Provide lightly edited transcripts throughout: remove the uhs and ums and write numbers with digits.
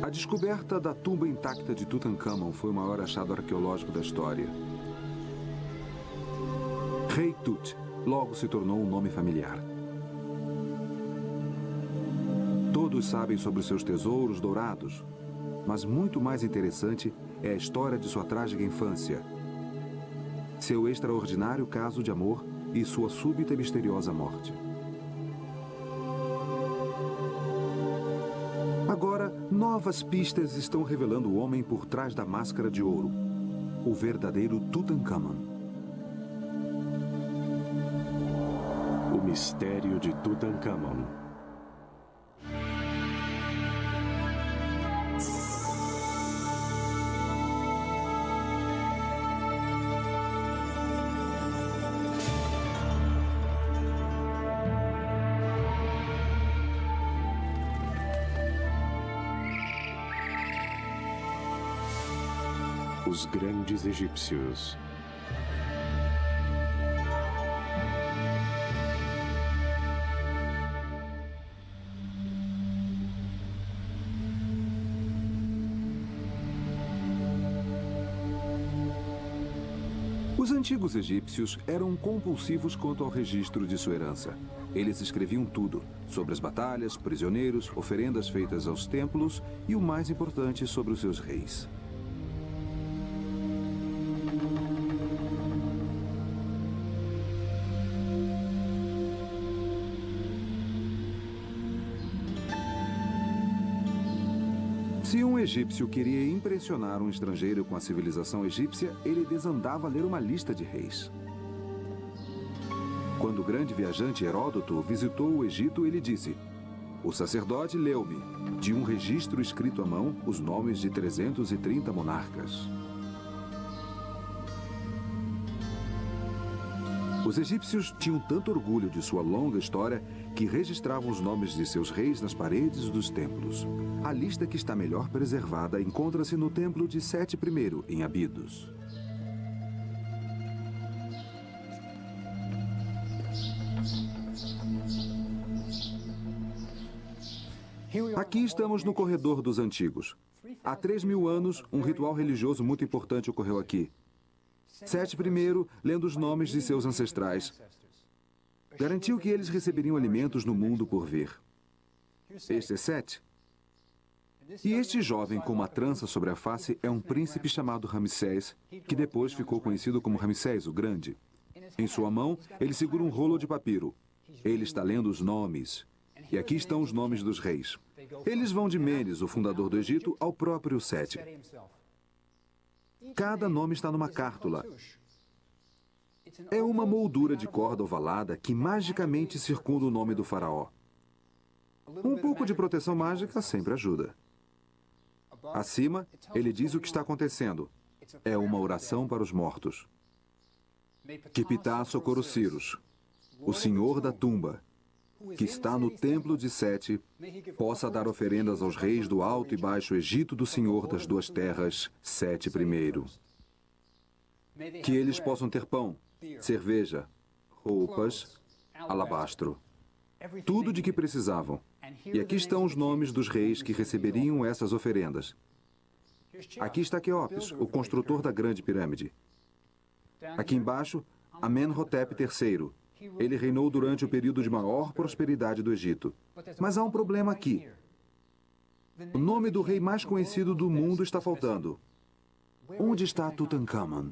A descoberta da tumba intacta de Tutancâmon foi o maior achado arqueológico da história. Rei Tut logo se tornou um nome familiar. Todos sabem sobre seus tesouros dourados, mas muito mais interessante é a história de sua trágica infância, seu extraordinário caso de amor e sua súbita e misteriosa morte. Agora, novas pistas estão revelando o homem por trás da máscara de ouro, o verdadeiro Tutancâmon. O mistério de Tutancâmon. Os grandes egípcios. Os antigos egípcios eram compulsivos quanto ao registro de sua herança. Eles escreviam tudo, sobre as batalhas, prisioneiros, oferendas feitas aos templos e o mais importante, sobre os seus reis. Se um egípcio queria impressionar um estrangeiro com a civilização egípcia, ele desandava a ler uma lista de reis. Quando o grande viajante Heródoto visitou o Egito, ele disse: "O sacerdote leu-me, de um registro escrito à mão, os nomes de 330 monarcas." Os egípcios tinham tanto orgulho de sua longa história que registravam os nomes de seus reis nas paredes dos templos. A lista que está melhor preservada encontra-se no templo de Sete I, em Abidos. Aqui estamos no corredor dos antigos. Há 3.000 anos, um ritual religioso muito importante ocorreu aqui. Sete I, lendo os nomes de seus ancestrais, garantiu que eles receberiam alimentos no mundo por vir. Este é Sete. E este jovem com uma trança sobre a face é um príncipe chamado Ramsés, que depois ficou conhecido como Ramsés o Grande. Em sua mão, ele segura um rolo de papiro. Ele está lendo os nomes. E aqui estão os nomes dos reis. Eles vão de Menes, o fundador do Egito, ao próprio Sete. Cada nome está numa cártula. É uma moldura de corda ovalada que magicamente circunda o nome do faraó. Um pouco de proteção mágica sempre ajuda. Acima, ele diz o que está acontecendo. É uma oração para os mortos. Kiptah Socorro-Cyrus, o senhor da tumba, que está no templo de Sete, possa dar oferendas aos reis do Alto e Baixo Egito do Senhor das Duas Terras, Sete I. Que eles possam ter pão, cerveja, roupas, alabastro, tudo de que precisavam. E aqui estão os nomes dos reis que receberiam essas oferendas. Aqui está Quéops, o construtor da Grande Pirâmide. Aqui embaixo, Amenhotep III. Ele reinou durante o período de maior prosperidade do Egito. Mas há um problema aqui. O nome do rei mais conhecido do mundo está faltando. Onde está Tutancâmon?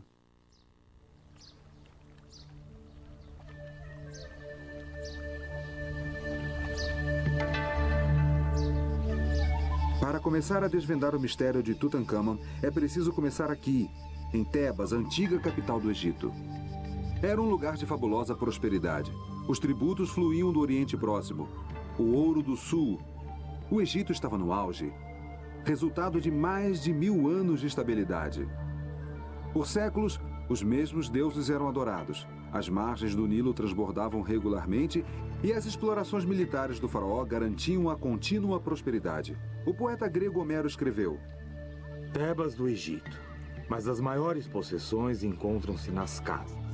Para começar a desvendar o mistério de Tutancâmon, é preciso começar aqui, em Tebas, a antiga capital do Egito. Era um lugar de fabulosa prosperidade. Os tributos fluíam do Oriente Próximo. O ouro do Sul. O Egito estava no auge. Resultado de mais de 1000 anos de estabilidade. Por séculos, os mesmos deuses eram adorados. As margens do Nilo transbordavam regularmente e as explorações militares do faraó garantiam a contínua prosperidade. O poeta grego Homero escreveu: Tebas do Egito, mas as maiores possessões encontram-se nas casas.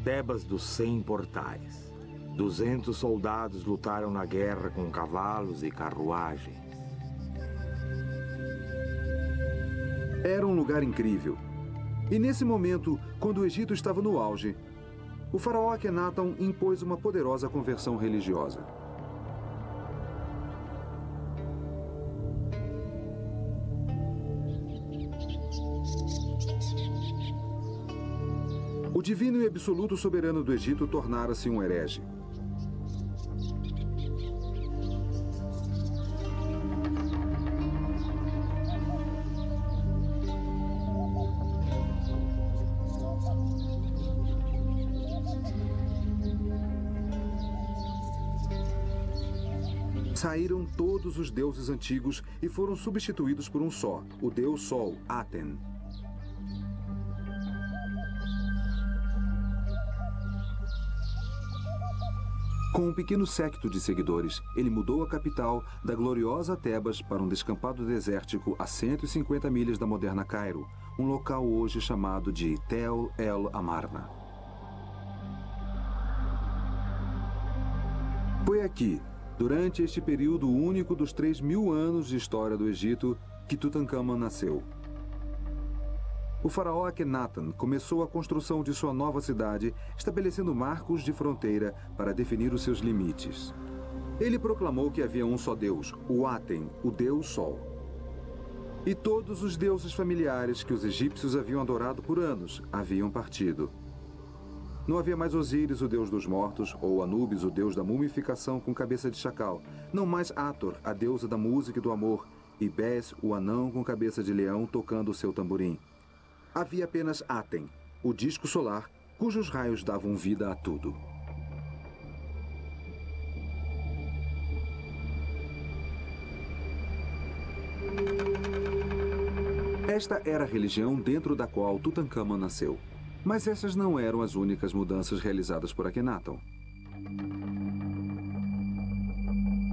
Tebas dos 100 portais. 200 soldados lutaram na guerra com cavalos e carruagens. Era um lugar incrível. E nesse momento, quando o Egito estava no auge, o faraó Akenaton impôs uma poderosa conversão religiosa. O divino e absoluto soberano do Egito tornara-se um herege. Saíram todos os deuses antigos e foram substituídos por um só, o deus Sol, Aten. Com um pequeno séquito de seguidores, ele mudou a capital da gloriosa Tebas para um descampado desértico a 150 milhas da moderna Cairo, um local hoje chamado de Tel El Amarna. Foi aqui, durante este período único dos 3.000 anos de história do Egito, que Tutankhamon nasceu. O faraó Akhenaten começou a construção de sua nova cidade, estabelecendo marcos de fronteira para definir os seus limites. Ele proclamou que havia um só Deus, o Aten, o Deus Sol. E todos os deuses familiares que os egípcios haviam adorado por anos haviam partido. Não havia mais Osíris, o deus dos mortos, ou Anubis, o deus da mumificação com cabeça de chacal. Não mais Hathor, a deusa da música e do amor, e Bes, o anão com cabeça de leão tocando o seu tamborim. Havia apenas Aten, o disco solar, cujos raios davam vida a tudo. Esta era a religião dentro da qual Tutankhamon nasceu. Mas essas não eram as únicas mudanças realizadas por Akhenaton.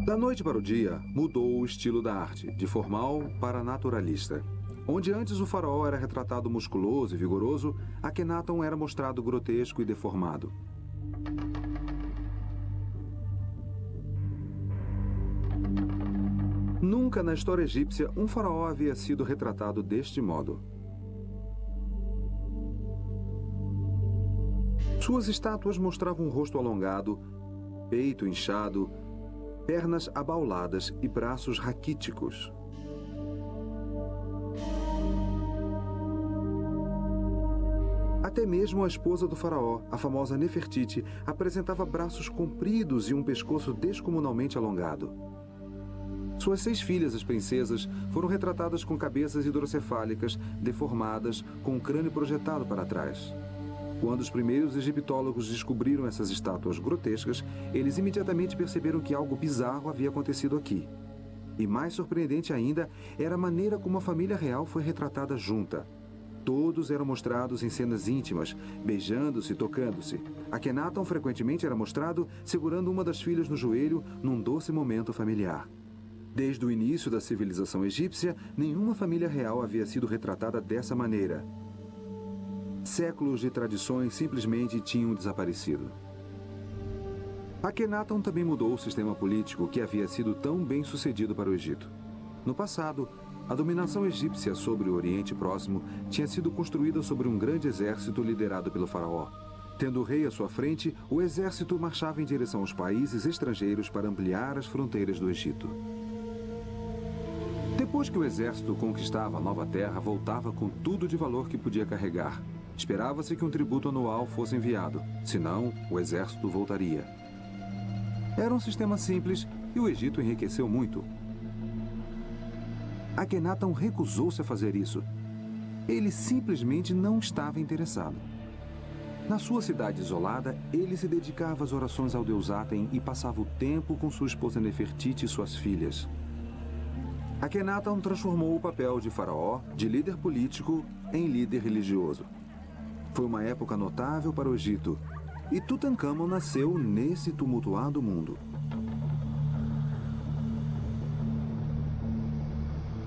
Da noite para o dia, mudou o estilo da arte, de formal para naturalista. Onde antes o faraó era retratado musculoso e vigoroso, Akhenaton era mostrado grotesco e deformado. Nunca na história egípcia um faraó havia sido retratado deste modo. Suas estátuas mostravam um rosto alongado, peito inchado, pernas abauladas e braços raquíticos. Até mesmo a esposa do faraó, a famosa Nefertiti, apresentava braços compridos e um pescoço descomunalmente alongado. Suas 6 filhas, as princesas, foram retratadas com cabeças hidrocefálicas, deformadas, com o crânio projetado para trás. Quando os primeiros egiptólogos descobriram essas estátuas grotescas, eles imediatamente perceberam que algo bizarro havia acontecido aqui. E mais surpreendente ainda era a maneira como a família real foi retratada junta. Todos eram mostrados em cenas íntimas, beijando-se e tocando-se. Akhenaton frequentemente era mostrado segurando uma das filhas no joelho num doce momento familiar. Desde o início da civilização egípcia, nenhuma família real havia sido retratada dessa maneira. Séculos de tradições simplesmente tinham desaparecido. Akhenaton também mudou o sistema político que havia sido tão bem sucedido para o Egito. No passado, a dominação egípcia sobre o Oriente Próximo tinha sido construída sobre um grande exército liderado pelo faraó. Tendo o rei à sua frente, o exército marchava em direção aos países estrangeiros para ampliar as fronteiras do Egito. Depois que o exército conquistava a nova terra, voltava com tudo de valor que podia carregar. Esperava-se que um tributo anual fosse enviado, senão o exército voltaria. Era um sistema simples e o Egito enriqueceu muito. Akhenaton recusou-se a fazer isso. Ele simplesmente não estava interessado. Na sua cidade isolada, ele se dedicava às orações ao deus Aten e passava o tempo com sua esposa Nefertiti e suas filhas. Akhenaton transformou o papel de faraó, de líder político, em líder religioso. Foi uma época notável para o Egito, e Tutankhamon nasceu nesse tumultuado mundo.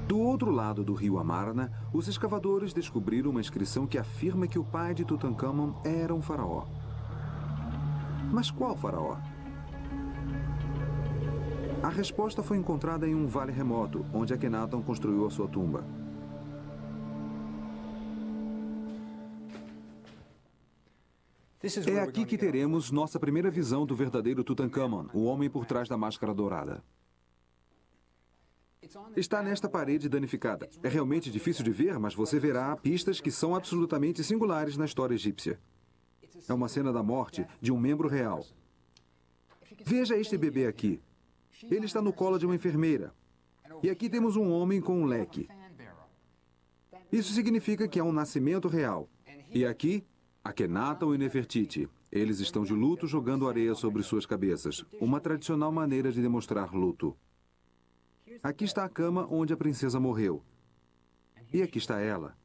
Do outro lado do rio Amarna, os escavadores descobriram uma inscrição que afirma que o pai de Tutankhamon era um faraó. Mas qual faraó? A resposta foi encontrada em um vale remoto, onde Akhenaton construiu a sua tumba. É aqui que teremos nossa primeira visão do verdadeiro Tutankhamon, o homem por trás da máscara dourada. Está nesta parede danificada. É realmente difícil de ver, mas você verá pistas que são absolutamente singulares na história egípcia. É uma cena da morte de um membro real. Veja este bebê aqui. Ele está no colo de uma enfermeira. E aqui temos um homem com um leque. Isso significa que é um nascimento real. E aqui, Akhenaton e Nefertiti. Eles estão de luto jogando areia sobre suas cabeças. Uma tradicional maneira de demonstrar luto. Aqui está a cama onde a princesa morreu. E aqui está ela.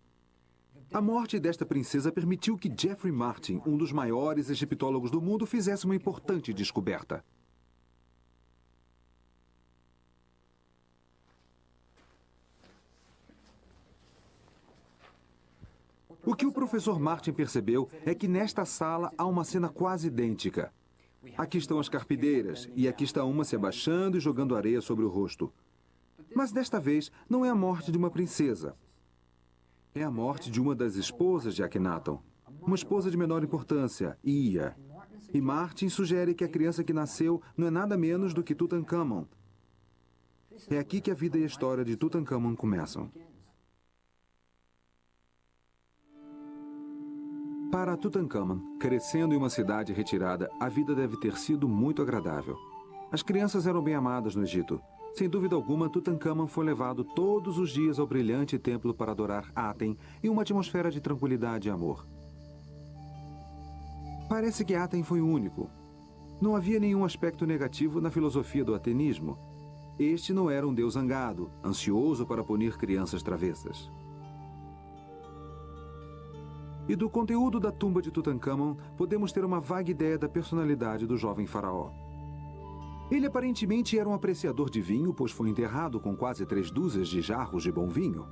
A morte desta princesa permitiu que Jeffrey Martin, um dos maiores egiptólogos do mundo, fizesse uma importante descoberta. O que o professor Martin percebeu é que nesta sala há uma cena quase idêntica. Aqui estão as carpideiras, e aqui está uma se abaixando e jogando areia sobre o rosto. Mas desta vez não é a morte de uma princesa. É a morte de uma das esposas de Akhenaton. Uma esposa de menor importância, Ia. E Martin sugere que a criança que nasceu não é nada menos do que Tutankhamon. É aqui que a vida e a história de Tutankhamon começam. Para Tutankhamon, crescendo em uma cidade retirada, a vida deve ter sido muito agradável. As crianças eram bem amadas no Egito. Sem dúvida alguma, Tutankhamon foi levado todos os dias ao brilhante templo para adorar Aten em uma atmosfera de tranquilidade e amor. Parece que Aten foi o único. Não havia nenhum aspecto negativo na filosofia do atenismo. Este não era um deus zangado, ansioso para punir crianças travessas. E do conteúdo da tumba de Tutankhamon, podemos ter uma vaga ideia da personalidade do jovem faraó. Ele aparentemente era um apreciador de vinho, pois foi enterrado com quase 3 dúzias de jarros de bom vinho.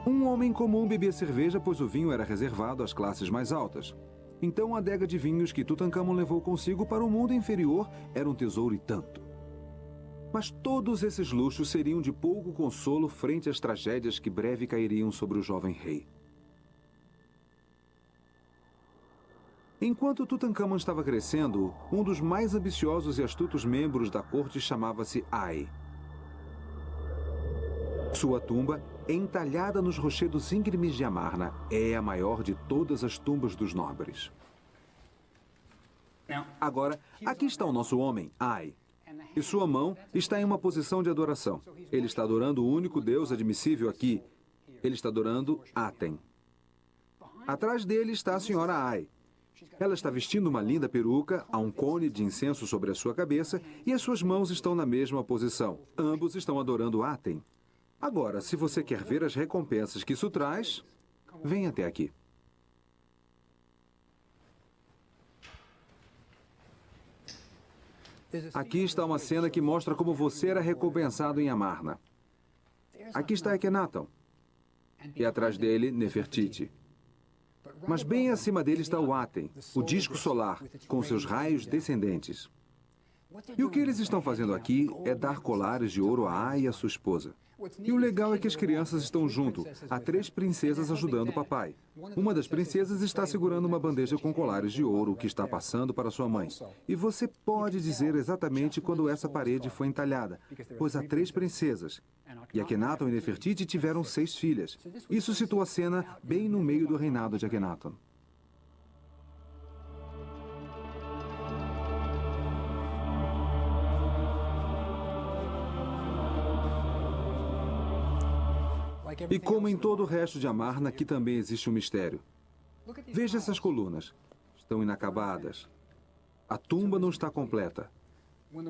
Um homem comum bebia cerveja, pois o vinho era reservado às classes mais altas. Então a adega de vinhos que Tutankhamon levou consigo para o mundo inferior era um tesouro e tanto. Mas todos esses luxos seriam de pouco consolo frente às tragédias que breve cairiam sobre o jovem rei. Enquanto Tutankhamon estava crescendo, um dos mais ambiciosos e astutos membros da corte chamava-se Ai. Sua tumba, entalhada nos rochedos íngremes de Amarna, é a maior de todas as tumbas dos nobres. Agora, aqui está o nosso homem, Ai. E sua mão está em uma posição de adoração. Ele está adorando o único Deus admissível aqui. Ele está adorando Aten. Atrás dele está a senhora Ai. Ela está vestindo uma linda peruca, há um cone de incenso sobre a sua cabeça e as suas mãos estão na mesma posição. Ambos estão adorando Aten. Agora, se você quer ver as recompensas que isso traz, venha até aqui. Aqui está uma cena que mostra como você era recompensado em Amarna. Aqui está Akhenaton. E atrás dele, Nefertiti. Mas bem acima dele está o Aten, o disco solar, com seus raios descendentes. E o que eles estão fazendo aqui é dar colares de ouro a Ai e a sua esposa. E o legal é que as crianças estão junto. Há 3 princesas ajudando o papai. Uma das princesas está segurando uma bandeja com colares de ouro que está passando para sua mãe. E você pode dizer exatamente quando essa parede foi entalhada, pois há 3 princesas. E Akhenaton e Nefertiti tiveram 6 filhas. Isso situa a cena bem no meio do reinado de Akhenaton. E como em todo o resto de Amarna, aqui também existe um mistério. Veja essas colunas. Estão inacabadas. A tumba não está completa.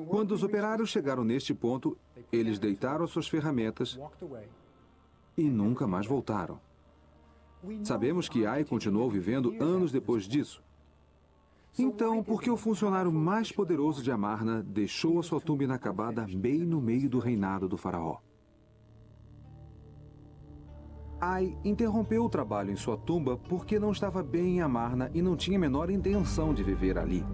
Quando os operários chegaram neste ponto, eles deitaram as suas ferramentas e nunca mais voltaram. Sabemos que Ai continuou vivendo anos depois disso. Então, por que o funcionário mais poderoso de Amarna deixou a sua tumba inacabada bem no meio do reinado do faraó? Ai interrompeu o trabalho em sua tumba porque não estava bem em Amarna e não tinha a menor intenção de viver ali.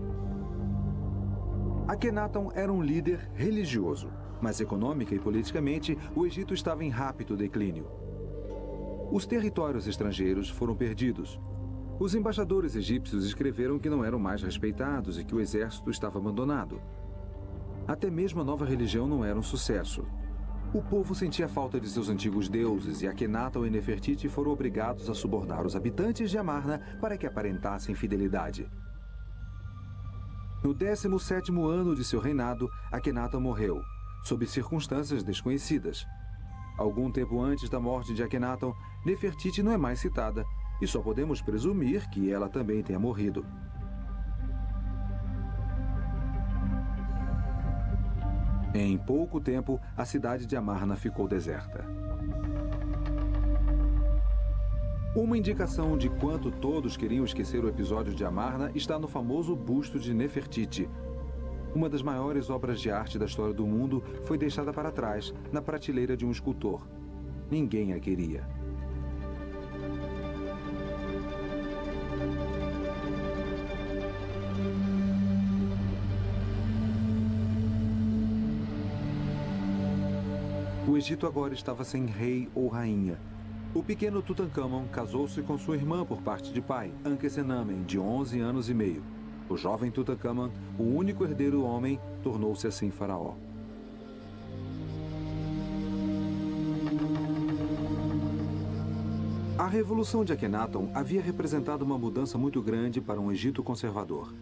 Akhenaton era um líder religioso, mas econômica e politicamente o Egito estava em rápido declínio. Os territórios estrangeiros foram perdidos. Os embaixadores egípcios escreveram que não eram mais respeitados e que o exército estava abandonado. Até mesmo a nova religião não era um sucesso. O povo sentia falta de seus antigos deuses e Akhenaton e Nefertiti foram obrigados a subornar os habitantes de Amarna para que aparentassem fidelidade. No 17º ano de seu reinado, Akhenaton morreu, sob circunstâncias desconhecidas. Algum tempo antes da morte de Akhenaton, Nefertiti não é mais citada, e só podemos presumir que ela também tenha morrido. Em pouco tempo, a cidade de Amarna ficou deserta. Uma indicação de quanto todos queriam esquecer o episódio de Amarna está no famoso busto de Nefertiti. Uma das maiores obras de arte da história do mundo foi deixada para trás, na prateleira de um escultor. Ninguém a queria. O Egito agora estava sem rei ou rainha. O pequeno Tutankhamon casou-se com sua irmã por parte de pai, Ankhesenamen, de 11 anos e meio. O jovem Tutankhamon, o único herdeiro homem, tornou-se assim faraó. A Revolução de Akhenaton havia representado uma mudança muito grande para um Egito conservador.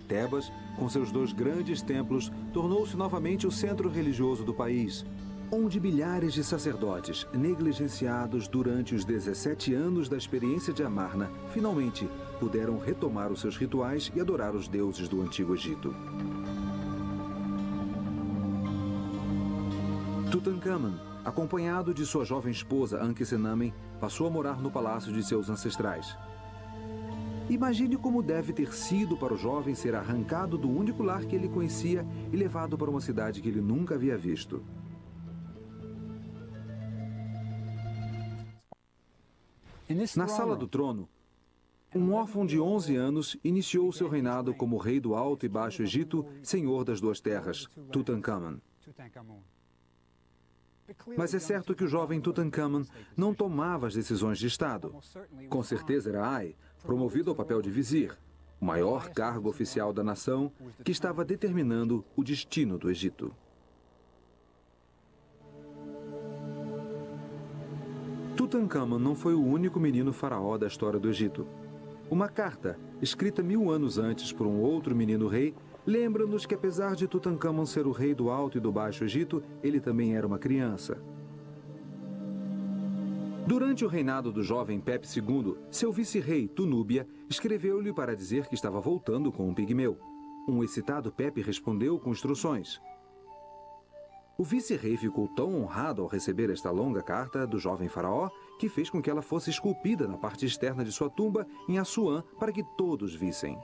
Tebas, com seus 2 grandes templos, tornou-se novamente o centro religioso do país, onde milhares de sacerdotes, negligenciados durante os 17 anos da experiência de Amarna, finalmente puderam retomar os seus rituais e adorar os deuses do Antigo Egito. Tutankhamon, acompanhado de sua jovem esposa Ankhesenamen, passou a morar no palácio de seus ancestrais. Imagine como deve ter sido para o jovem ser arrancado do único lar que ele conhecia e levado para uma cidade que ele nunca havia visto. Na sala do trono, um órfão de 11 anos iniciou seu reinado como rei do Alto e Baixo Egito, senhor das 2 terras, Tutankhamon. Mas é certo que o jovem Tutankhamon não tomava as decisões de Estado. Com certeza era Ai, promovido ao papel de vizir, o maior cargo oficial da nação, que estava determinando o destino do Egito. Tutankhamon não foi o único menino faraó da história do Egito. Uma carta, escrita 1000 anos antes por um outro menino rei, lembra-nos que apesar de Tutankhamon ser o rei do Alto e do Baixo Egito, ele também era uma criança. Durante o reinado do jovem Pepe II, seu vice-rei, Tunúbia, escreveu-lhe para dizer que estava voltando com um pigmeu. Um excitado Pepe respondeu com instruções. O vice-rei ficou tão honrado ao receber esta longa carta do jovem faraó que fez com que ela fosse esculpida na parte externa de sua tumba em Assuã para que todos vissem.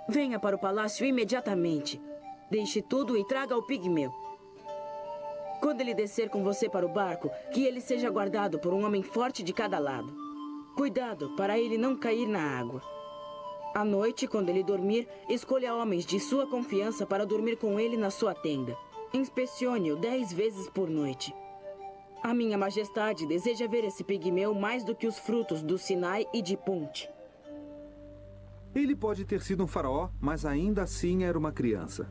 Venha para o palácio imediatamente. Deixe tudo e traga o pigmeu. Quando ele descer com você para o barco, que ele seja guardado por um homem forte de cada lado. Cuidado para ele não cair na água. À noite, quando ele dormir, escolha homens de sua confiança para dormir com ele na sua tenda. Inspecione-o 10 vezes por noite. A minha majestade deseja ver esse pigmeu mais do que os frutos do Sinai e de Punt. Ele pode ter sido um faraó, mas ainda assim era uma criança.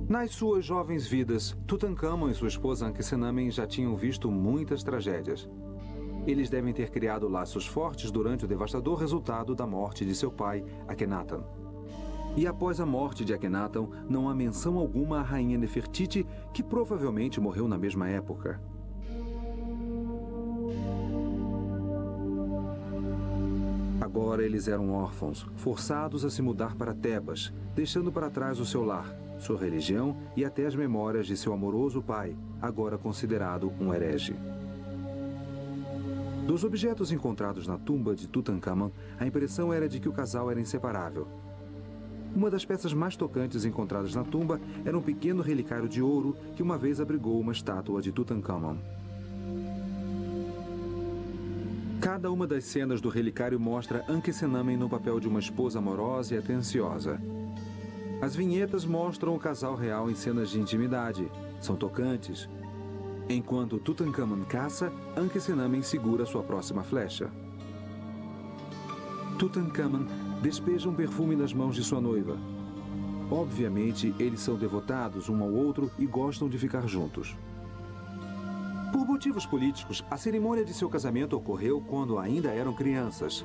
Nas suas jovens vidas, Tutankhamon e sua esposa Ankhesenamen já tinham visto muitas tragédias. Eles devem ter criado laços fortes durante o devastador resultado da morte de seu pai, Akhenaton. E após a morte de Akhenaton, não há menção alguma à rainha Nefertiti, que provavelmente morreu na mesma época. Agora eles eram órfãos, forçados a se mudar para Tebas, deixando para trás o seu lar, sua religião e até as memórias de seu amoroso pai, agora considerado um herege. Dos objetos encontrados na tumba de Tutankhamon, a impressão era de que o casal era inseparável. Uma das peças mais tocantes encontradas na tumba era um pequeno relicário de ouro que uma vez abrigou uma estátua de Tutankhamon. Cada uma das cenas do relicário mostra Ankhesenamen no papel de uma esposa amorosa e atenciosa. As vinhetas mostram o casal real em cenas de intimidade. São tocantes. Enquanto Tutankhamun caça, Ankhesenamen segura sua próxima flecha. Tutankhamun despeja um perfume nas mãos de sua noiva. Obviamente, eles são devotados um ao outro e gostam de ficar juntos. Por motivos políticos, a cerimônia de seu casamento ocorreu quando ainda eram crianças.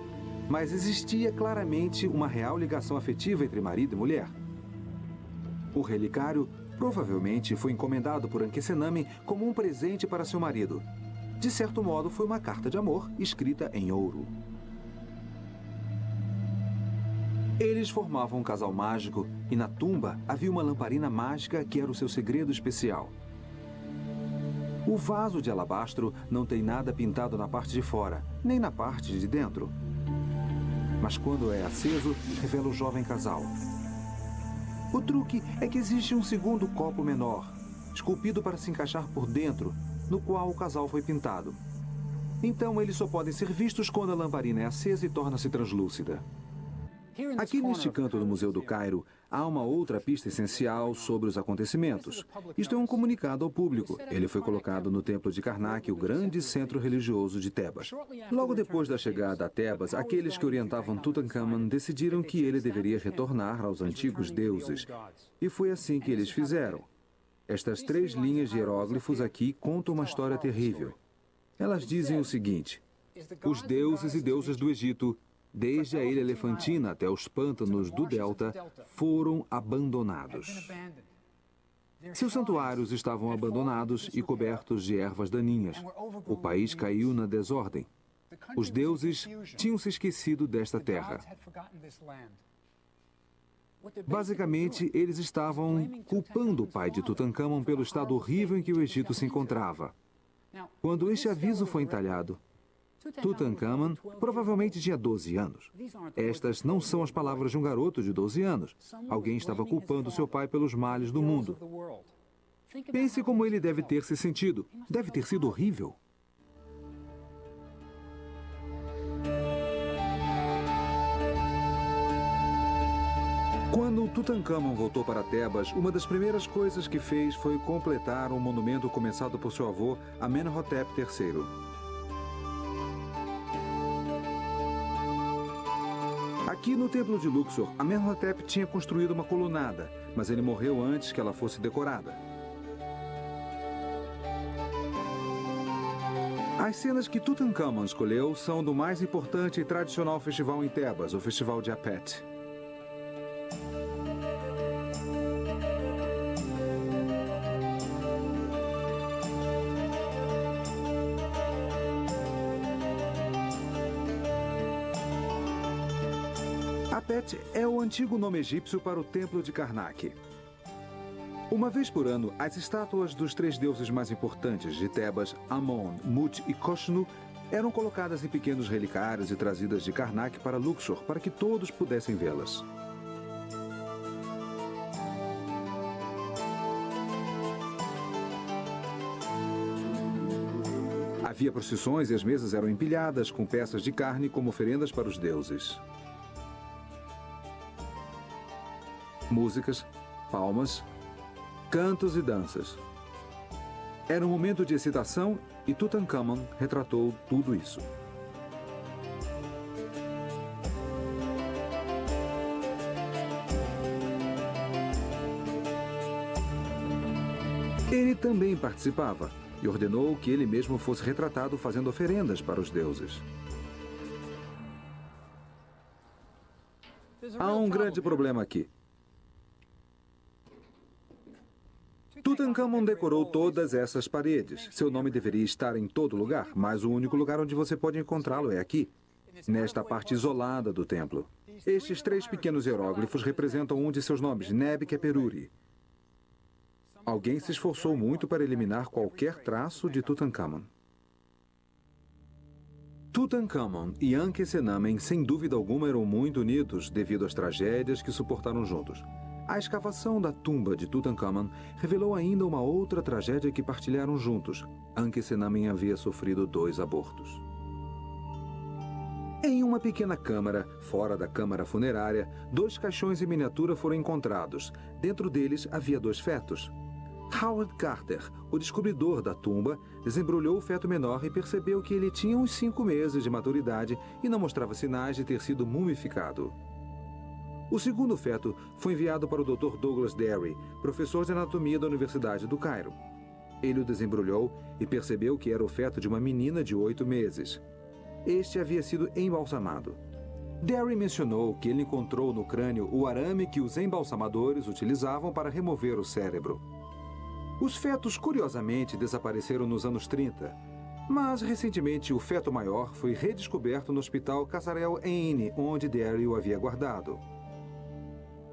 Mas existia claramente uma real ligação afetiva entre marido e mulher. O relicário provavelmente foi encomendado por Ankhesenamen como um presente para seu marido. De certo modo, foi uma carta de amor escrita em ouro. Eles formavam um casal mágico e na tumba havia uma lamparina mágica que era o seu segredo especial. O vaso de alabastro não tem nada pintado na parte de fora, nem na parte de dentro. Mas quando é aceso, revela o jovem casal. O truque é que existe um segundo copo menor, esculpido para se encaixar por dentro, no qual o casal foi pintado. Então eles só podem ser vistos quando a lamparina é acesa e torna-se translúcida. Aqui neste canto do Museu do Cairo, há uma outra pista essencial sobre os acontecimentos. Isto é um comunicado ao público. Ele foi colocado no Templo de Karnak, o grande centro religioso de Tebas. Logo depois da chegada a Tebas, aqueles que orientavam Tutankhamun decidiram que ele deveria retornar aos antigos deuses. E foi assim que eles fizeram. Estas 3 linhas de hieróglifos aqui contam uma história terrível. Elas dizem o seguinte: os deuses e deusas do Egito, desde a ilha Elefantina até os pântanos do Delta, foram abandonados. Seus santuários estavam abandonados e cobertos de ervas daninhas. O país caiu na desordem. Os deuses tinham se esquecido desta terra. Basicamente, eles estavam culpando o pai de Tutankhamun pelo estado horrível em que o Egito se encontrava. Quando este aviso foi entalhado, Tutankhamun provavelmente tinha 12 anos. Estas não são as palavras de um garoto de 12 anos. Alguém estava culpando seu pai pelos males do mundo. Pense como ele deve ter se sentido. Deve ter sido horrível. Quando Tutankhamun voltou para Tebas, uma das primeiras coisas que fez foi completar um monumento começado por seu avô, Amenhotep III. Aqui no templo de Luxor, Amenhotep tinha construído uma colunada, mas ele morreu antes que ela fosse decorada. As cenas que Tutankhamun escolheu são do mais importante e tradicional festival em Tebas, o Festival de Apet. Apet é o antigo nome egípcio para o Templo de Karnak. Uma vez por ano, as estátuas dos 3 deuses mais importantes de Tebas, Amon, Mut e Koshnu, eram colocadas em pequenos relicários e trazidas de Karnak para Luxor para que todos pudessem vê-las. Havia procissões e as mesas eram empilhadas com peças de carne como oferendas para os deuses. Músicas, palmas, cantos e danças. Era um momento de excitação e Tutankhamun retratou tudo isso. Ele também participava e ordenou que ele mesmo fosse retratado fazendo oferendas para os deuses. Há um grande problema aqui. Tutankhamun decorou todas essas paredes. Seu nome deveria estar em todo lugar, mas o único lugar onde você pode encontrá-lo é aqui, nesta parte isolada do templo. Estes 3 pequenos hieróglifos representam um de seus nomes, Nebi-Keperuri. Alguém se esforçou muito para eliminar qualquer traço de Tutankhamun. Tutankhamun e Ankhesenamen, sem dúvida alguma, eram muito unidos devido às tragédias que suportaram juntos. A escavação da tumba de Tutankhamun revelou ainda uma outra tragédia que partilharam juntos. Ankhesenamen havia sofrido 2 abortos. Em uma pequena câmara, fora da câmara funerária, 2 caixões em miniatura foram encontrados. Dentro deles havia 2 fetos. Howard Carter, o descobridor da tumba, desembrulhou o feto menor e percebeu que ele tinha uns 5 meses de maturidade e não mostrava sinais de ter sido mumificado. O segundo feto foi enviado para o Dr. Douglas Derry, professor de anatomia da Universidade do Cairo. Ele o desembrulhou e percebeu que era o feto de uma menina de 8 meses. Este havia sido embalsamado. Derry mencionou que ele encontrou no crânio o arame que os embalsamadores utilizavam para remover o cérebro. Os fetos, curiosamente, desapareceram nos anos 30, mas recentemente o feto maior foi redescoberto no Hospital Kasarel Ain, onde Derry o havia guardado.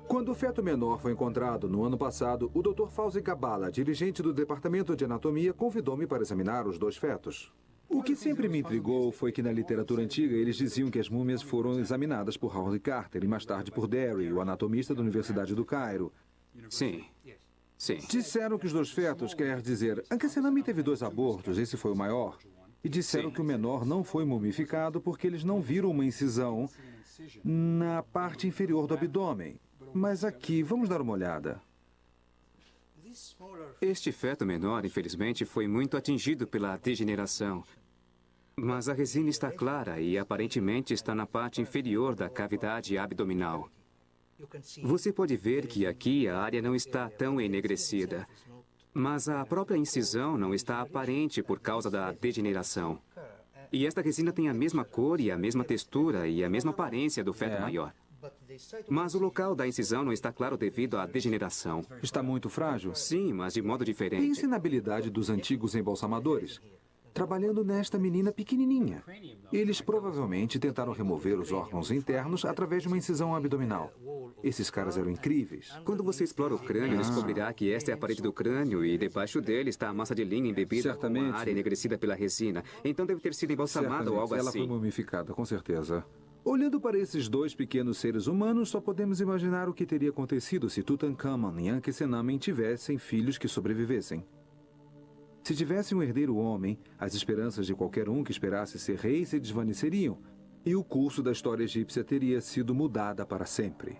Quando o feto menor foi encontrado no ano passado, o Dr. Fauzi Gabala, dirigente do Departamento de Anatomia, convidou-me para examinar os 2 fetos. O que sempre me intrigou foi que na literatura antiga eles diziam que as múmias foram examinadas por Howard Carter e mais tarde por Derry, o anatomista da Universidade do Cairo. Sim. Sim. Disseram que os 2 fetos, quer dizer, Ankhesenami teve 2 abortos, esse foi o maior. E disseram que o menor não foi mumificado porque eles não viram uma incisão na parte inferior do abdômen. Mas aqui, vamos dar uma olhada. Este feto menor, infelizmente, foi muito atingido pela degeneração. Mas a resina está clara e aparentemente está na parte inferior da cavidade abdominal. Você pode ver que aqui a área não está tão enegrecida, mas a própria incisão não está aparente por causa da degeneração. E esta resina tem a mesma cor e a mesma textura e a mesma aparência do feto maior. Mas o local da incisão não está claro devido à degeneração. Está muito frágil? Sim, mas de modo diferente. Pense na habilidade dos antigos embalsamadores, trabalhando nesta menina pequenininha. Eles provavelmente tentaram remover os órgãos internos através de uma incisão abdominal. Esses caras eram incríveis. Quando você explora o crânio, descobrirá que esta é a parede do crânio e debaixo dele está a massa de linha embebida com Certamente. a área enegrecida pela resina. Então deve ter sido embalsamada ou algo Ela foi assim. mumificada, com certeza. Olhando para esses 2 pequenos seres humanos, só podemos imaginar o que teria acontecido se Tutankhamun e Ankhesenamen tivessem filhos que sobrevivessem. Se tivessem um herdeiro homem, as esperanças de qualquer um que esperasse ser rei se desvaneceriam, e o curso da história egípcia teria sido mudada para sempre.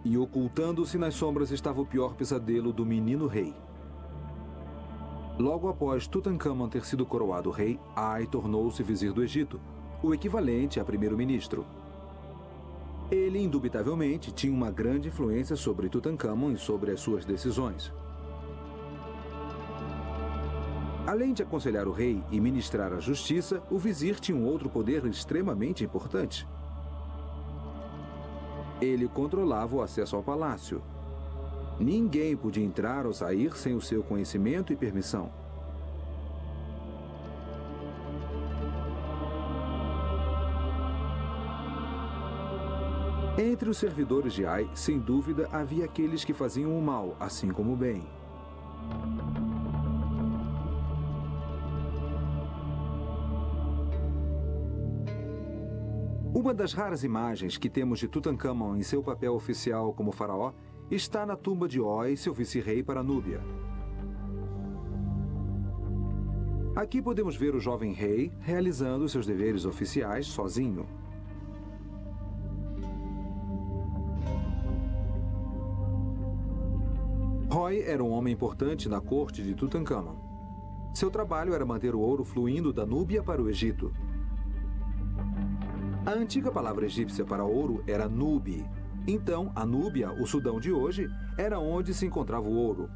E ocultando-se nas sombras estava o pior pesadelo do menino rei. Logo após Tutankhamun ter sido coroado rei, Ai tornou-se vizir do Egito, o equivalente a primeiro-ministro. Ele, indubitavelmente, tinha uma grande influência sobre Tutankhamun e sobre as suas decisões. Além de aconselhar o rei e ministrar a justiça, o vizir tinha um outro poder extremamente importante. Ele controlava o acesso ao palácio. Ninguém podia entrar ou sair sem o seu conhecimento e permissão. Entre os servidores de Ai, sem dúvida, havia aqueles que faziam o mal, assim como o bem. Uma das raras imagens que temos de Tutankhamun em seu papel oficial como faraó está na tumba de Oi, seu vice-rei para Núbia. Aqui podemos ver o jovem rei realizando seus deveres oficiais sozinho. Roy era um homem importante na corte de Tutankhamun. Seu trabalho era manter o ouro fluindo da Núbia para o Egito. A antiga palavra egípcia para ouro era Nubi. Então, a Núbia, o Sudão de hoje, era onde se encontrava o ouro.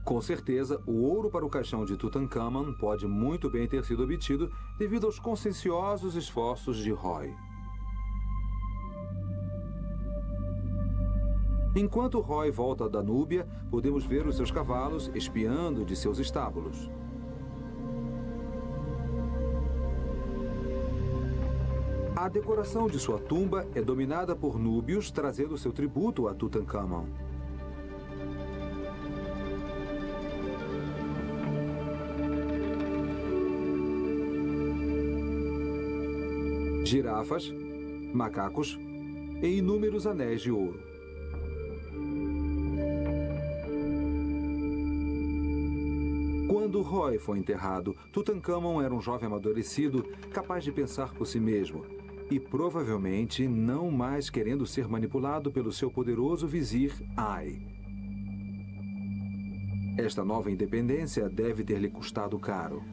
Com certeza, o ouro para o caixão de Tutankhamun pode muito bem ter sido obtido devido aos conscienciosos esforços de Roy. Enquanto Roy volta da Núbia, podemos ver os seus cavalos espiando de seus estábulos. A decoração de sua tumba é dominada por núbios, trazendo seu tributo a Tutankhamun. Girafas, macacos e inúmeros anéis de ouro. Quando Roy foi enterrado, Tutankhamun era um jovem amadurecido, capaz de pensar por si mesmo. e provavelmente não mais querendo ser manipulado pelo seu poderoso vizir Ai. Esta nova independência deve ter lhe custado caro.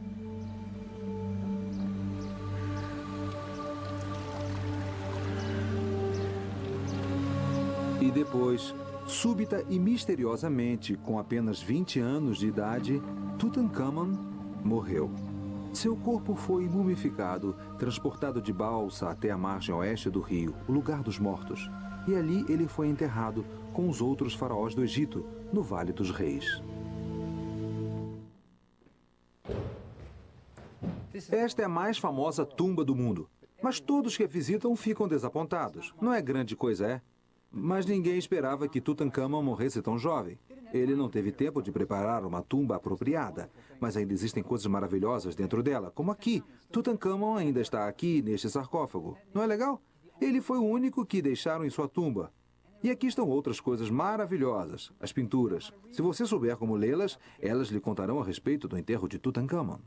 E depois, súbita e misteriosamente, com apenas 20 anos de idade, Tutankhamon morreu. Seu corpo foi mumificado, transportado de balsa até a margem oeste do rio, o lugar dos mortos. E ali ele foi enterrado com os outros faraós do Egito, no Vale dos Reis. Esta é a mais famosa tumba do mundo. Mas todos que a visitam ficam desapontados. Não é grande coisa, é? Mas ninguém esperava que Tutankhamon morresse tão jovem. Ele não teve tempo de preparar uma tumba apropriada, mas ainda existem coisas maravilhosas dentro dela, como aqui. Tutankhamon ainda está aqui, neste sarcófago. Não é legal? Ele foi o único que deixaram em sua tumba. E aqui estão outras coisas maravilhosas, as pinturas. Se você souber como lê-las, elas lhe contarão a respeito do enterro de Tutankhamon.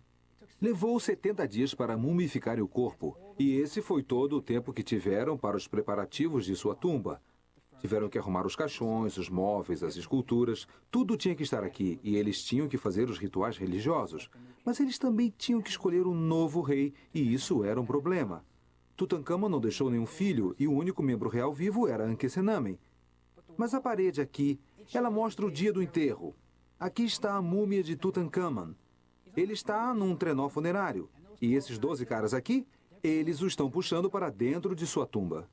Levou 70 dias para mumificar o corpo, e esse foi todo o tempo que tiveram para os preparativos de sua tumba. Tiveram que arrumar os caixões, os móveis, as esculturas. Tudo tinha que estar aqui e eles tinham que fazer os rituais religiosos. Mas eles também tinham que escolher um novo rei e isso era um problema. Tutankhamon não deixou nenhum filho e o único membro real vivo era Ankhesenamen. Mas a parede aqui, ela mostra o dia do enterro. Aqui está a múmia de Tutankhamon. Ele está num trenó funerário. E esses 12 caras aqui, eles o estão puxando para dentro de sua tumba.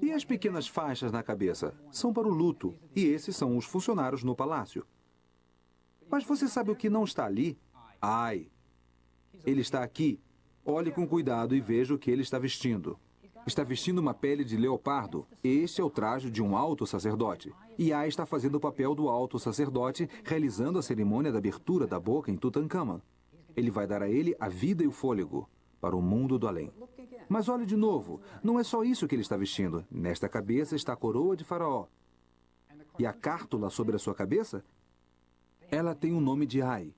E as pequenas faixas na cabeça são para o luto, e esses são os funcionários no palácio. Mas você sabe o que não está ali? Ai! Ele está aqui. Olhe com cuidado e veja o que ele está vestindo. Está vestindo uma pele de leopardo. Este é o traje de um alto sacerdote. E Ai está fazendo o papel do alto sacerdote, realizando a cerimônia da abertura da boca em Tutankhamon. Ele vai dar a ele a vida e o fôlego para o mundo do além. Mas olhe de novo, não é só isso que ele está vestindo. Nesta cabeça está a coroa de Faraó. E a cártula sobre a sua cabeça? Ela tem o nome de Ai.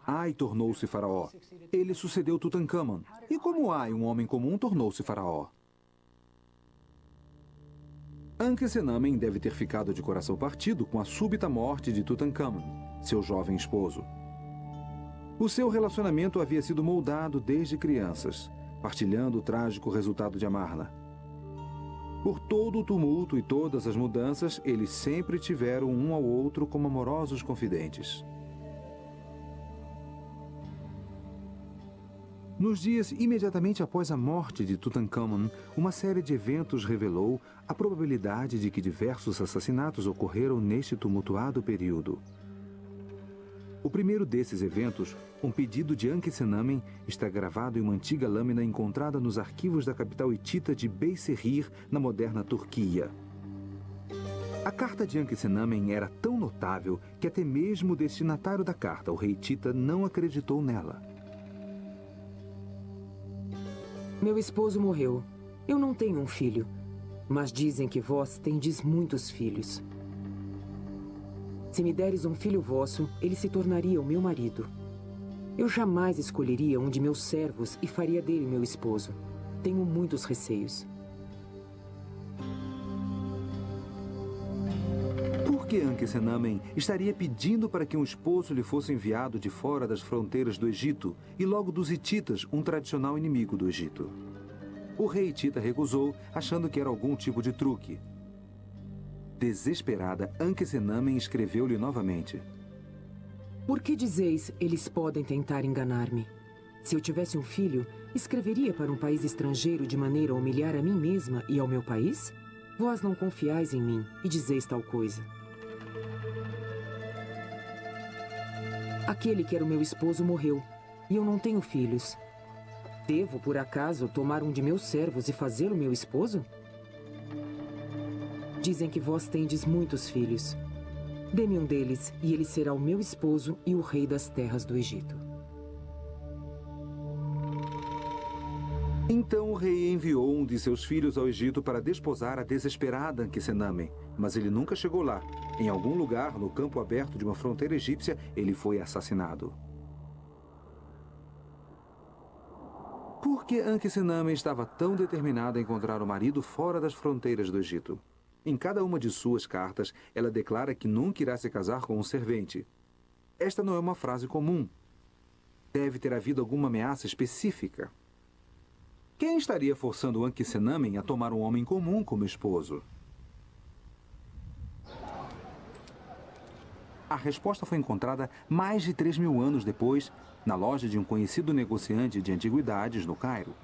Ai tornou-se Faraó. Ele sucedeu Tutankhamon. E como Ai, um homem comum, tornou-se Faraó? Ankhesenamen deve ter ficado de coração partido com a súbita morte de Tutankhamon, seu jovem esposo. O seu relacionamento havia sido moldado desde crianças, partilhando o trágico resultado de Amarna. Por todo o tumulto e todas as mudanças, eles sempre tiveram um ao outro como amorosos confidentes. Nos dias imediatamente após a morte de Tutankhamon, uma série de eventos revelou a probabilidade de que diversos assassinatos ocorreram neste tumultuado período. O primeiro desses eventos, um pedido de Ankhesenamen, está gravado em uma antiga lâmina encontrada nos arquivos da capital hitita de Beyserrir, na moderna Turquia. A carta de Ankhesenamen era tão notável que até mesmo o destinatário da carta, o rei Tita, não acreditou nela. Meu esposo morreu. Eu não tenho um filho, mas dizem que vós tendes muitos filhos. Se me deres um filho vosso, ele se tornaria o meu marido. Eu jamais escolheria um de meus servos e faria dele meu esposo. Tenho muitos receios. Por que Ankhesenamen estaria pedindo para que um esposo lhe fosse enviado de fora das fronteiras do Egito e logo dos hititas, um tradicional inimigo do Egito? O rei hitita recusou, achando que era algum tipo de truque. Desesperada, Ankhesenamen escreveu-lhe novamente. Por que dizeis, eles podem tentar enganar-me? Se eu tivesse um filho, escreveria para um país estrangeiro de maneira a humilhar a mim mesma e ao meu país? Vós não confiais em mim e dizeis tal coisa. Aquele que era o meu esposo morreu, e eu não tenho filhos. Devo, por acaso, tomar um de meus servos e fazê-lo meu esposo? Dizem que vós tendes muitos filhos. Dê-me um deles, e ele será o meu esposo e o rei das terras do Egito. Então o rei enviou um de seus filhos ao Egito para desposar a desesperada Ankhesenamen, mas ele nunca chegou lá. Em algum lugar, no campo aberto de uma fronteira egípcia, ele foi assassinado. que Ankhesenamen estava tão determinada a encontrar o marido fora das fronteiras do Egito? Em cada uma de suas cartas, ela declara que nunca irá se casar com um servente. Esta não é uma frase comum. Deve ter havido alguma ameaça específica. Quem estaria forçando Ankhesenamen a tomar um homem comum como esposo? A resposta foi encontrada mais de 3.000 anos depois, na loja de um conhecido negociante de antiguidades no Cairo.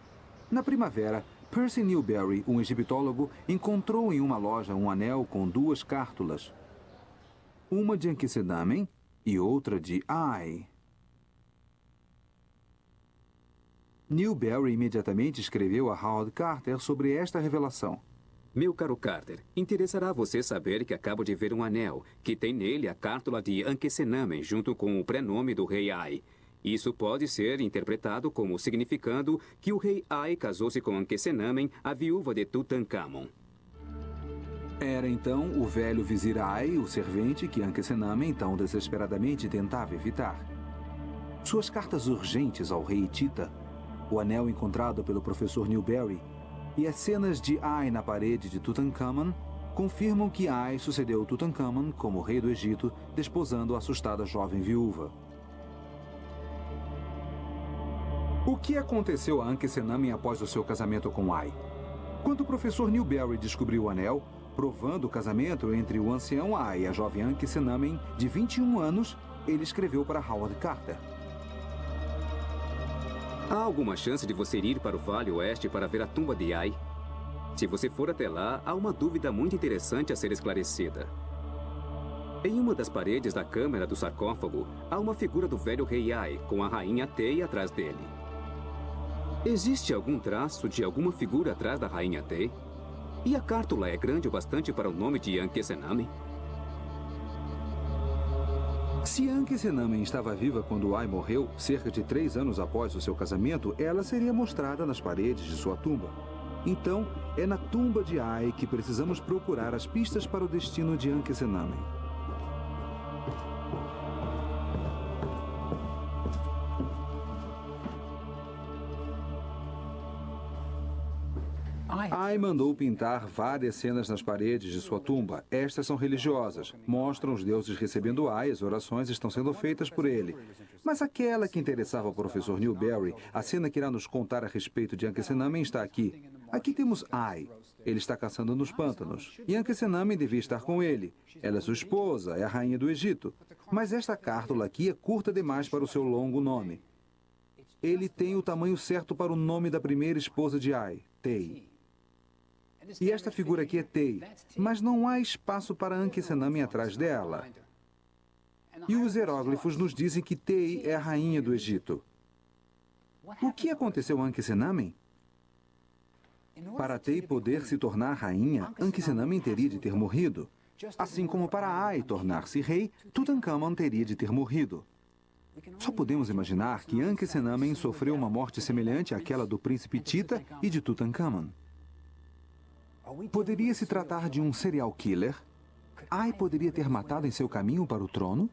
Na primavera, Percy Newberry, um egiptólogo, encontrou em uma loja um anel com 2 cártulas. Uma de Ankhesenamen e outra de Ai. Newberry imediatamente escreveu a Howard Carter sobre esta revelação. Meu caro Carter, interessará você saber que acabo de ver um anel, que tem nele a cártula de Ankhesenamen junto com o prenome do rei Ai. Isso pode ser interpretado como significando que o rei Ai casou-se com Ankhesenamen, a viúva de Tutankhamon. Era então o velho vizir Ai, o servente que Ankhesenamen tão desesperadamente tentava evitar. Suas cartas urgentes ao rei Hitita, o anel encontrado pelo professor Newberry e as cenas de Ai na parede de Tutankhamon confirmam que Ai sucedeu Tutankhamon como rei do Egito, desposando a assustada jovem viúva. O que aconteceu a Ankhesenamen após o seu casamento com Ai? Quando o professor Newberry descobriu o anel, provando o casamento entre o ancião Ai e a jovem Ankhesenamen, de 21 anos, ele escreveu para Howard Carter. Há alguma chance de você ir para o Vale Oeste para ver a tumba de Ai? Se você for até lá, há uma dúvida muito interessante a ser esclarecida. Em uma das paredes da câmara do sarcófago, há uma figura do velho rei Ai, com a rainha Tei atrás dele. Existe algum traço de alguma figura atrás da rainha Tei? E a cártula é grande o bastante para o nome de Ankhesenamen? Se Ankhesenamen estava viva quando Ai morreu, cerca de 3 anos após o seu casamento, ela seria mostrada nas paredes de sua tumba. Então, é na tumba de Ai que precisamos procurar as pistas para o destino de Ankhesenamen. Ai mandou pintar várias cenas nas paredes de sua tumba. Estas são religiosas. Mostram os deuses recebendo Ai, as orações estão sendo feitas por ele. Mas aquela que interessava ao professor Newberry, a cena que irá nos contar a respeito de Ankhesenamen está aqui. Aqui temos Ai. Ele está caçando nos pântanos. E Ankhesenamen devia estar com ele. Ela é sua esposa, é a rainha do Egito. Mas esta cártula aqui é curta demais para o seu longo nome. Ele tem o tamanho certo para o nome da primeira esposa de Ai, Tei. E esta figura aqui é Tei, mas não há espaço para Ankhesenamen atrás dela. E os hieróglifos nos dizem que Tei é a rainha do Egito. O que aconteceu a Ankhesenamen? Para Tei poder se tornar rainha, Ankhesenamen teria de ter morrido. Assim como para Ai tornar-se rei, Tutankhamon teria de ter morrido. Só podemos imaginar que Ankhesenamen sofreu uma morte semelhante àquela do príncipe Tita e de Tutankhamon. Poderia se tratar de um serial killer? Ai poderia ter matado em seu caminho para o trono?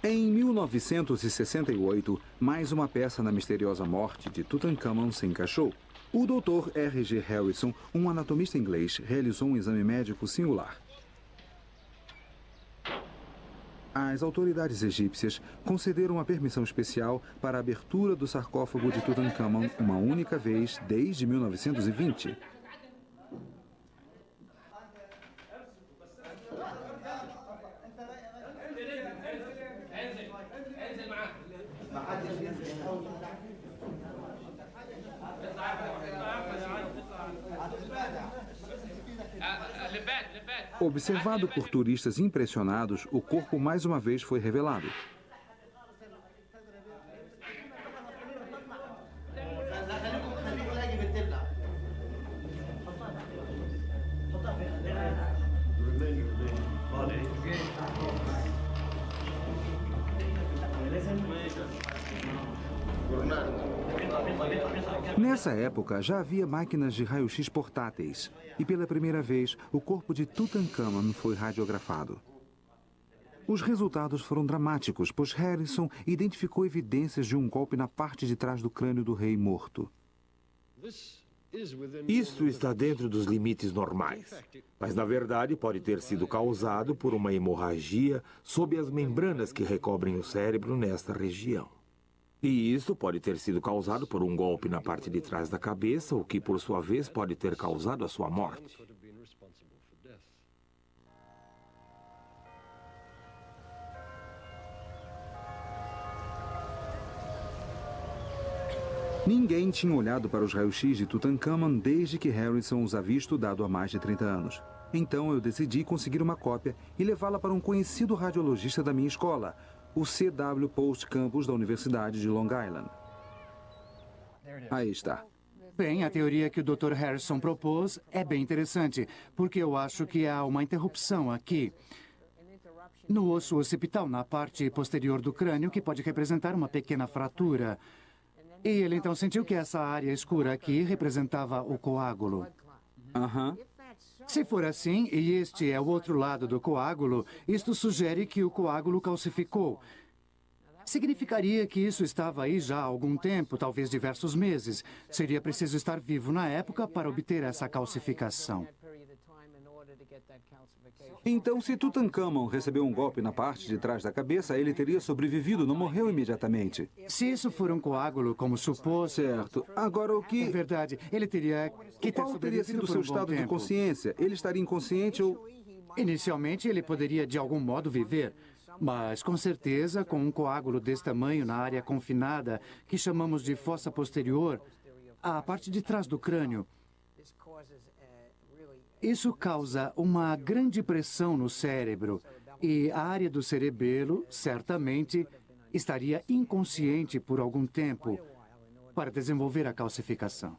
Em 1968, mais uma peça na misteriosa morte de Tutankhamon se encaixou. O Dr. R.G. Harrison, um anatomista inglês, realizou um exame médico singular. As autoridades egípcias concederam uma permissão especial para a abertura do sarcófago de Tutankhamon uma única vez desde 1920. Observado por turistas impressionados, o corpo mais uma vez foi revelado. Nessa época, já havia máquinas de raio-x portáteis. E pela primeira vez, o corpo de Tutankhamon foi radiografado. Os resultados foram dramáticos, pois Harrison identificou evidências de um golpe na parte de trás do crânio do rei morto. Isto está dentro dos limites normais, mas na verdade pode ter sido causado por uma hemorragia sob as membranas que recobrem o cérebro nesta região. E isto pode ter sido causado por um golpe na parte de trás da cabeça, o que por sua vez pode ter causado a sua morte. Ninguém tinha olhado para os raios-x de Tutankhamon desde que Harrison os havia estudado há mais de 30 anos. Então eu decidi conseguir uma cópia e levá-la para um conhecido radiologista da minha escola, o C.W. Post Campus da Universidade de Long Island. Aí está. Bem, a teoria que o Dr. Harrison propôs é bem interessante, porque eu acho que há uma interrupção aqui no osso occipital, na parte posterior do crânio, que pode representar uma pequena fratura. E ele então sentiu que essa área escura aqui representava o coágulo. Aham. Se for assim, e este é o outro lado do coágulo, isto sugere que o coágulo calcificou. Significaria que isso estava aí já há algum tempo, talvez diversos meses. Seria preciso estar vivo na época para obter essa calcificação. Então, se Tutankhamon recebeu um golpe na parte de trás da cabeça, ele teria sobrevivido, não morreu imediatamente. Se isso for um coágulo, como supôs... Certo. Agora, o É que... verdade, ele teria que ter Qual teria sido sobrevivido o por seu um bom estado de tempo. consciência? Ele estaria inconsciente ou... Inicialmente, ele poderia de algum modo viver, mas com certeza, com um coágulo desse tamanho na área confinada, que chamamos de fossa posterior, a parte de trás do crânio, isso causa uma grande pressão no cérebro e a área do cerebelo, certamente, estaria inconsciente por algum tempo para desenvolver a calcificação.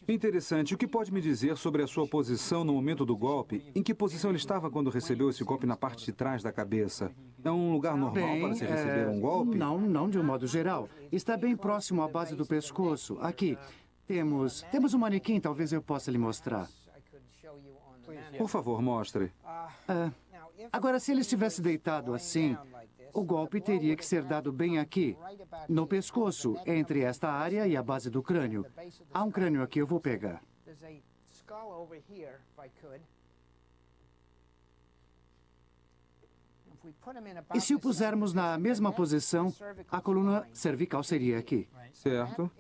Interessante. O que pode me dizer sobre a sua posição no momento do golpe? Em que posição ele estava quando recebeu esse golpe na parte de trás da cabeça? É um lugar normal para se receber um golpe? Não de um modo geral. Está bem próximo à base do pescoço. Aqui, temos um manequim, talvez eu possa lhe mostrar. Por favor, mostre. Agora, se ele estivesse deitado assim, o golpe teria que ser dado bem aqui, no pescoço, entre esta área e a base do crânio. Há um crânio aqui, eu vou pegar. E se o pusermos na mesma posição, a coluna cervical seria aqui. Certo.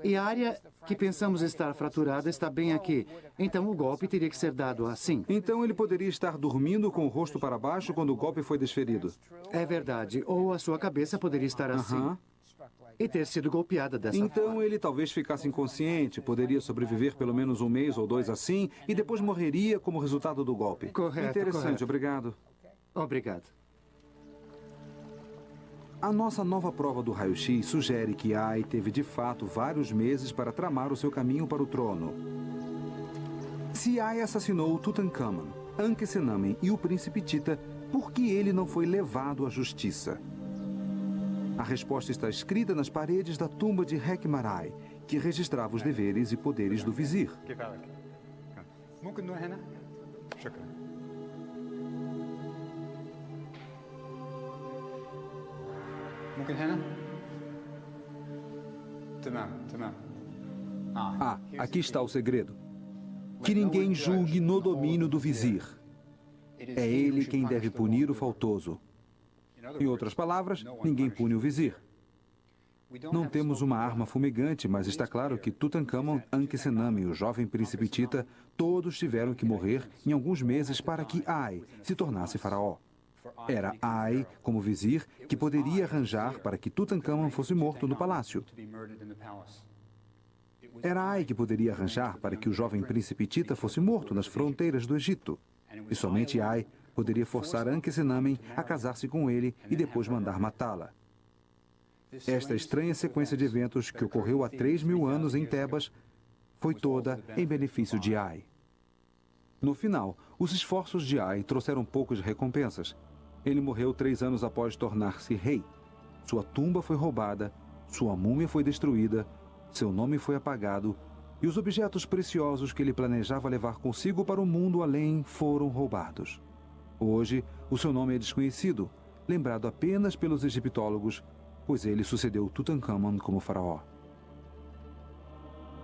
E a área que pensamos estar fraturada está bem aqui. Então o golpe teria que ser dado assim. Então ele poderia estar dormindo com o rosto para baixo quando o golpe foi desferido. É verdade. Ou a sua cabeça poderia estar assim. Aham. E ter sido golpeada dessa forma. Então ele talvez ficasse inconsciente, poderia sobreviver pelo menos um mês ou dois assim, e depois morreria como resultado do golpe. Correto, Interessante, correto. obrigado. Obrigado. A nossa nova prova do raio-x sugere que Ai teve de fato vários meses para tramar o seu caminho para o trono. Se Ai assassinou Tutankhamon, Ankhesenamen e o príncipe Tita, por que ele não foi levado à justiça? A resposta está escrita nas paredes da tumba de Hekmarai, que registrava os deveres e poderes do vizir. ممكن نروح هنا؟ شكرا. ممكن هنا؟ تمام. Ah, aqui está o segredo. Que ninguém julgue no domínio do vizir. É ele quem deve punir o faltoso. Em outras palavras, ninguém pune o vizir. Não temos uma arma fumegante, mas está claro que Tutankhamon, Ankhesenamen e o jovem príncipe Tita todos tiveram que morrer em alguns meses para que Ai se tornasse faraó. Era Ai, como vizir, que poderia arranjar para que Tutankhamon fosse morto no palácio. Era Ai que poderia arranjar para que o jovem príncipe Tita fosse morto nas fronteiras do Egito. E somente Ai poderia forçar Ankhesenamen a casar-se com ele e depois mandar matá-la. Esta estranha sequência de eventos que ocorreu há 3.000 anos em Tebas foi toda em benefício de Ai. No final, os esforços de Ai trouxeram poucas recompensas. Ele morreu 3 anos após tornar-se rei. Sua tumba foi roubada, sua múmia foi destruída, seu nome foi apagado e os objetos preciosos que ele planejava levar consigo para o mundo além foram roubados. Hoje, o seu nome é desconhecido, lembrado apenas pelos egiptólogos, pois ele sucedeu Tutankhamon como faraó.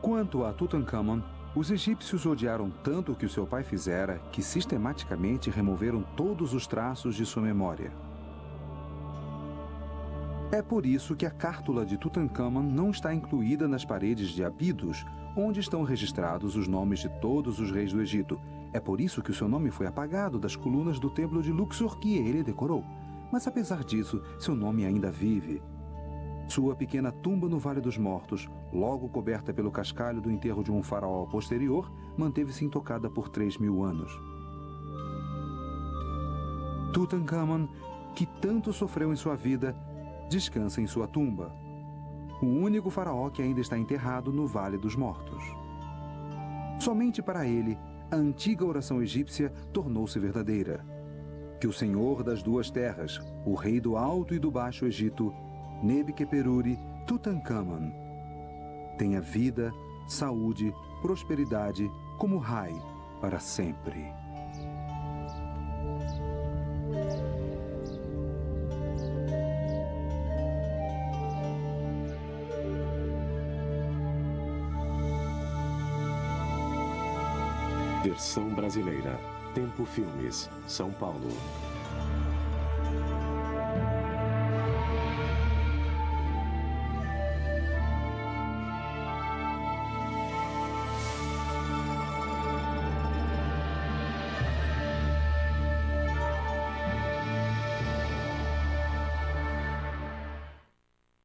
Quanto a Tutankhamon, os egípcios odiaram tanto o que o seu pai fizera que sistematicamente removeram todos os traços de sua memória. É por isso que a cártula de Tutankhamon não está incluída nas paredes de Abidos, onde estão registrados os nomes de todos os reis do Egito. É por isso que o seu nome foi apagado das colunas do templo de Luxor que ele decorou. Mas apesar disso, seu nome ainda vive. Sua pequena tumba no Vale dos Mortos, logo coberta pelo cascalho do enterro de um faraó posterior, manteve-se intocada por 3.000 anos. Tutankhamon, que tanto sofreu em sua vida, descansa em sua tumba. O único faraó que ainda está enterrado no Vale dos Mortos. Somente para ele, a antiga oração egípcia tornou-se verdadeira. Que o Senhor das duas terras, o rei do Alto e do Baixo Egito, Nebiqueperuri Tutankhamon, tenha vida, saúde, prosperidade como Rai para sempre. Versão brasileira. Tempo Filmes, São Paulo.